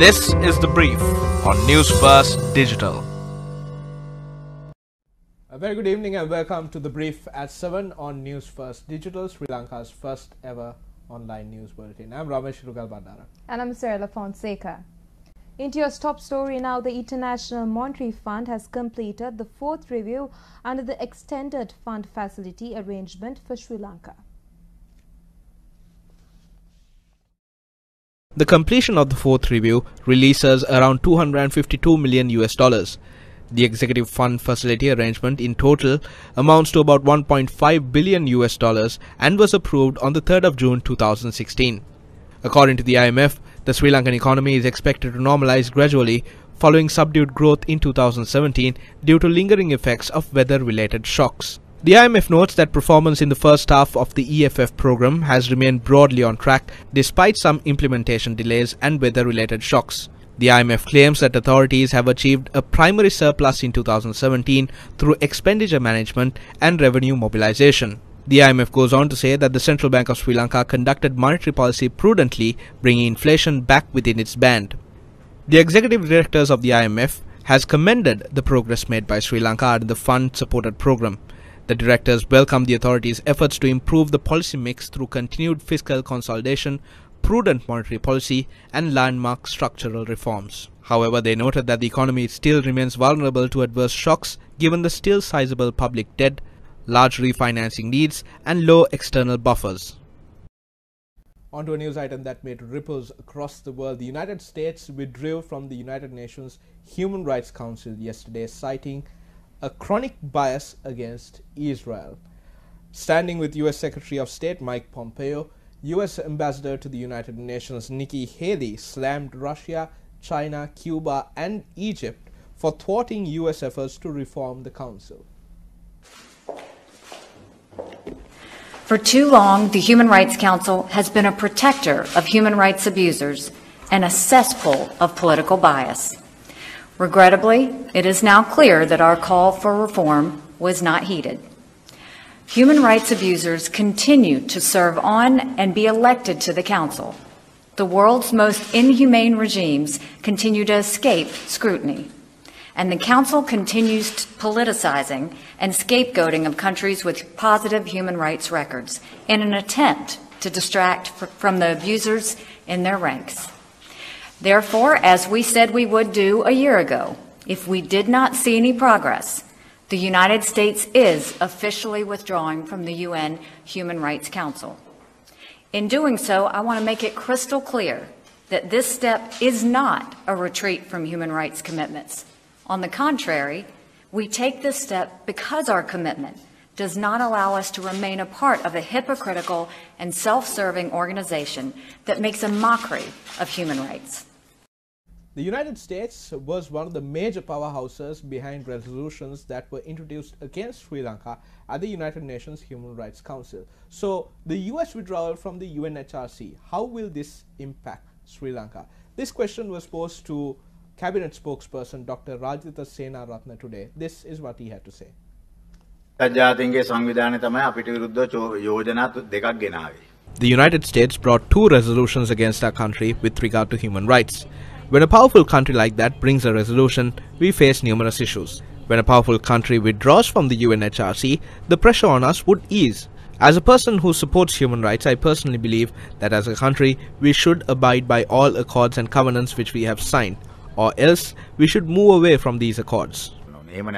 This is The Brief on Newsfirst Digital. A very good evening and welcome to The Brief at 7 on Newsfirst Digital, Sri Lanka's first ever online news bulletin. I'm Ramesh, Irugalbandara. And I'm Serala, Fonseka. Into your top story now, the International Monetary Fund has completed the fourth review under the Extended Fund Facility arrangement for Sri Lanka. The completion of the fourth review releases around $252 million. The Executive Fund Facility arrangement in total amounts to about $1.5 billion and was approved on the 3rd of June 2016. According to the IMF, the Sri Lankan economy is expected to normalize gradually following subdued growth in 2017 due to lingering effects of weather-related shocks. The IMF notes that performance in the first half of the EFF program has remained broadly on track despite some implementation delays and weather-related shocks. The IMF claims that authorities have achieved a primary surplus in 2017 through expenditure management and revenue mobilization. The IMF goes on to say that the Central Bank of Sri Lanka conducted monetary policy prudently, bringing inflation back within its band. The executive directors of the IMF has commended the progress made by Sri Lanka under the fund-supported program. The directors welcome the authorities' efforts to improve the policy mix through continued fiscal consolidation, prudent monetary policy and landmark structural reforms. However, they noted that the economy still remains vulnerable to adverse shocks given the still sizable public debt, large refinancing needs and low external buffers. On to a news item that made ripples across the world. The United States withdrew from the United Nations Human Rights Council yesterday, citing a chronic bias against Israel. Standing with U.S. Secretary of State Mike Pompeo, U.S. Ambassador to the United Nations Nikki Haley slammed Russia, China, Cuba and Egypt for thwarting U.S. efforts to reform the Council. For too long, the Human Rights Council has been a protector of human rights abusers and a cesspool of political bias. Regrettably, it is now clear that our call for reform was not heeded. Human rights abusers continue to serve on and be elected to the Council. The world's most inhumane regimes continue to escape scrutiny, and the Council continues politicizing and scapegoating of countries with positive human rights records in an attempt to distract from the abusers in their ranks. Therefore, as we said we would do a year ago, if we did not see any progress, the United States is officially withdrawing from the UN Human Rights Council. In doing so, I want to make it crystal clear that this step is not a retreat from human rights commitments. On the contrary, we take this step because our commitment does not allow us to remain a part of a hypocritical and self-serving organization that makes a mockery of human rights. The United States was one of the major powerhouses behind resolutions that were introduced against Sri Lanka at the United Nations Human Rights Council. So, the US withdrawal from the UNHRC, how will this impact Sri Lanka? This question was posed to Cabinet spokesperson Dr. Rajitha Senaratne today. This is what he had to say. The United States brought two resolutions against our country with regard to human rights. When a powerful country like that brings a resolution, we face numerous issues. When a powerful country withdraws from the UNHRC, the pressure on us would ease. As a person who supports human rights, I personally believe that as a country, we should abide by all accords and covenants which we have signed, or else we should move away from these accords. More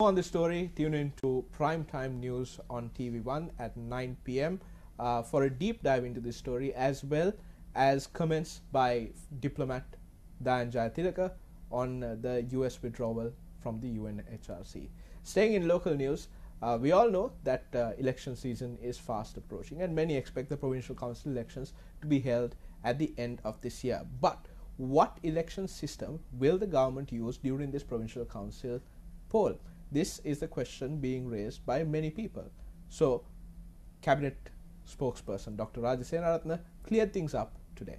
on this story, tune in to Primetime News on TV1 at 9 p.m. For a deep dive into this story, as well as comments by diplomat Dayan Jayathilaka on the US withdrawal from the UNHRC. Staying in local news, we all know that election season is fast approaching and many expect the provincial council elections to be held at the end of this year. But what election system will the government use during this provincial council poll? This is the question being raised by many people. So, Cabinet spokesperson Dr. Rajasenaratne cleared things up today.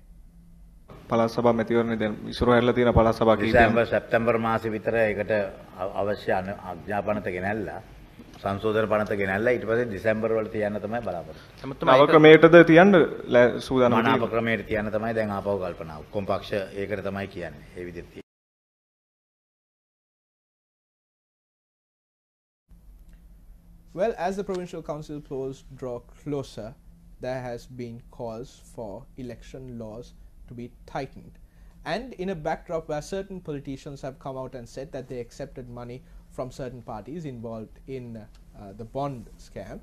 පළාත් සභා මැතිවරණය දැන් ඉස්සරහ හැරලා තියෙන පළාත් සභා කීපයක් දෙසැම්බර් සැප්තැම්බර් මාසෙ විතර ඒකට අවශ්‍ය අධ්‍යාපනත ගෙනල්ලා සංශෝධන පනත ගෙනල්ලා ඊට පස්සේ දෙසැම්බර් වල තියන්න තමයි බලාපොරොත්තු. නව ක්‍රමයටද තියන්න සූදානම් වෙන්නේ. මනාප ක්‍රමයට තියන්න තමයි දැන් ආපහු කල්පනා. ඔක්කොම පක්ෂ ඒකට තමයි කියන්නේ. ඒ විදිහට. Well, as the provincial council polls draw closer, there has been calls for election laws to be tightened. And in a backdrop where certain politicians have come out and said that they accepted money from certain parties involved in the bond scam,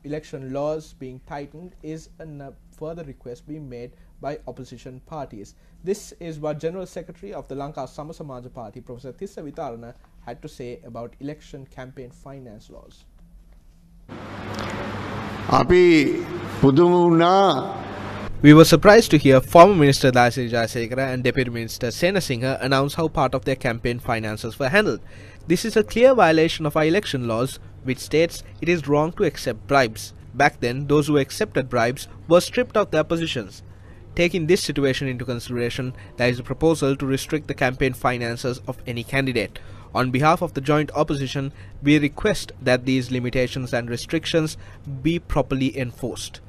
election laws being tightened is a further request being made by opposition parties. This is what General Secretary of the Lanka Samasamaja Party, Professor Tissa Vitarana, had to say about election campaign finance laws. We were surprised to hear former Minister Dayasiri Jayasekara and Deputy Minister Sena Singha announce how part of their campaign finances were handled. This is a clear violation of our election laws, which states it is wrong to accept bribes. Back then, those who accepted bribes were stripped of their positions. Taking this situation into consideration, there is a proposal to restrict the campaign finances of any candidate. On behalf of the joint opposition, we request that these limitations and restrictions be properly enforced.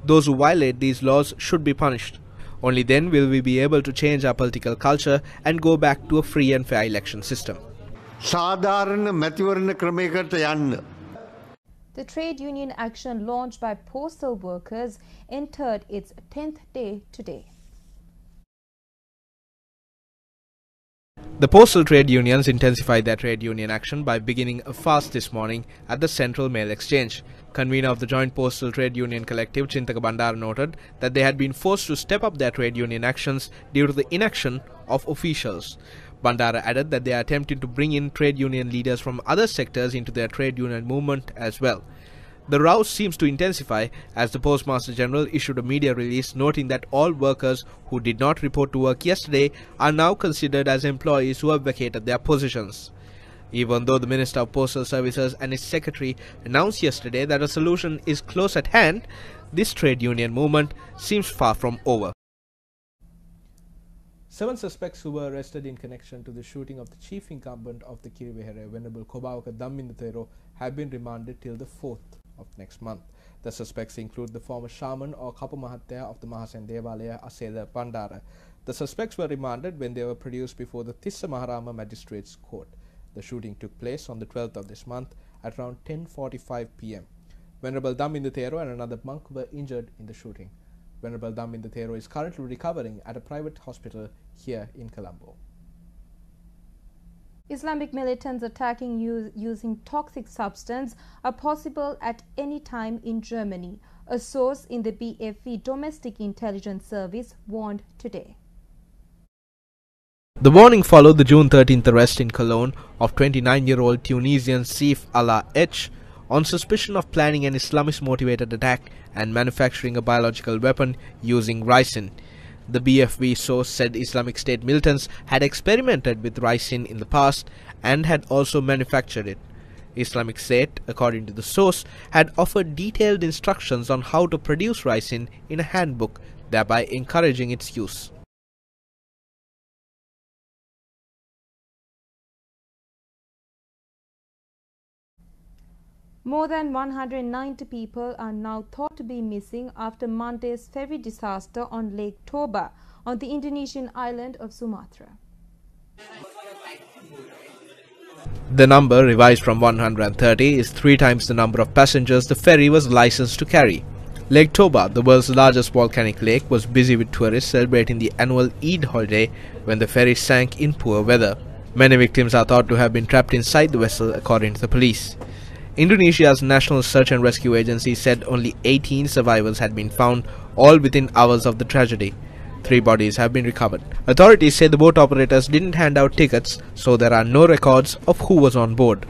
Those who violate these laws should be punished. Only then will we be able to change our political culture and go back to a free and fair election system. The trade union action launched by postal workers entered its 10th day today. The postal trade unions intensified their trade union action by beginning a fast this morning at the Central Mail Exchange. Convener of the Joint Postal Trade Union Collective, Irugalbandara, noted that they had been forced to step up their trade union actions due to the inaction of officials. Bandara added that they are attempting to bring in trade union leaders from other sectors into their trade union movement as well. The row seems to intensify as the Postmaster General issued a media release noting that all workers who did not report to work yesterday are now considered as employees who have vacated their positions. Even though the Minister of Postal Services and his secretary announced yesterday that a solution is close at hand, this trade union movement seems far from over. 7 suspects who were arrested in connection to the shooting of the chief incumbent of the Kiriwehere, Venerable Kobawaka Dammindathero, have been remanded till the 4th of next month. The suspects include the former shaman or Kapu Mahathya of the Mahasen Devalaya, Asela Bandara. The suspects were remanded when they were produced before the Tissa Maharama Magistrates Court. The shooting took place on the 12th of this month at around 10:45 p.m. Venerable Dammindathero and another monk were injured in the shooting. Venerable Dammindathero is currently recovering at a private hospital here in Colombo. Islamic militants attacking using toxic substance are possible at any time in Germany, a source in the BFV Domestic Intelligence Service warned today. The warning followed the June 13th arrest in Cologne of 29-year-old Tunisian Saif Allah H on suspicion of planning an Islamist-motivated attack and manufacturing a biological weapon using ricin. The BFV source said Islamic State militants had experimented with ricin in the past and had also manufactured it. Islamic State, according to the source, had offered detailed instructions on how to produce ricin in a handbook, thereby encouraging its use. More than 190 people are now thought to be missing after Monday's ferry disaster on Lake Toba on the Indonesian island of Sumatra. The number, revised from 130, is 3 times the number of passengers the ferry was licensed to carry. Lake Toba, the world's largest volcanic lake, was busy with tourists celebrating the annual Eid holiday when the ferry sank in poor weather. Many victims are thought to have been trapped inside the vessel, according to the police. Indonesia's National Search and Rescue Agency said only 18 survivors had been found, all within hours of the tragedy. 3 bodies have been recovered. Authorities say the boat operators didn't hand out tickets, so there are no records of who was on board.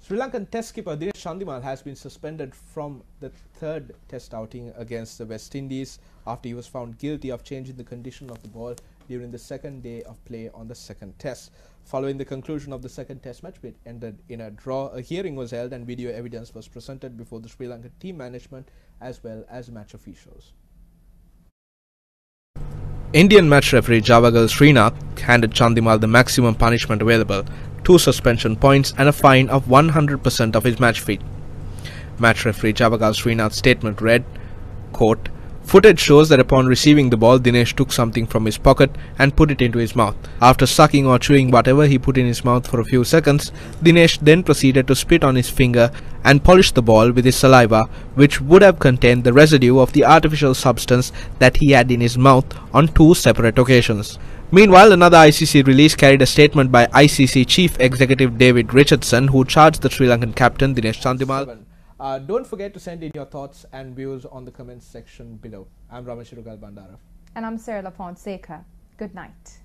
Sri Lankan Test skipper Dinesh Chandimal has been suspended from the 3rd Test outing against the West Indies after he was found guilty of changing the condition of the ball during the 2nd day of play on the 2nd Test. Following the conclusion of the 2nd Test match, which ended in a draw, a hearing was held and video evidence was presented before the Sri Lankan team management as well as match officials. Indian match referee Javagal Srinath handed Chandimal the maximum punishment available, 2 suspension points and a fine of 100% of his match fee. Match referee Javagal Srinath's statement read, quote, "Footage shows that upon receiving the ball, Dinesh took something from his pocket and put it into his mouth. After sucking or chewing whatever he put in his mouth for a few seconds, Dinesh then proceeded to spit on his finger and polish the ball with his saliva, which would have contained the residue of the artificial substance that he had in his mouth on 2 separate occasions." Meanwhile, another ICC release carried a statement by ICC Chief Executive David Richardson, who charged the Sri Lankan captain Dinesh Chandimal. Don't forget to send in your thoughts and views on the comments section below. I'm Ramesh Irugalbandara. And I'm Serala Fonseka. Good night.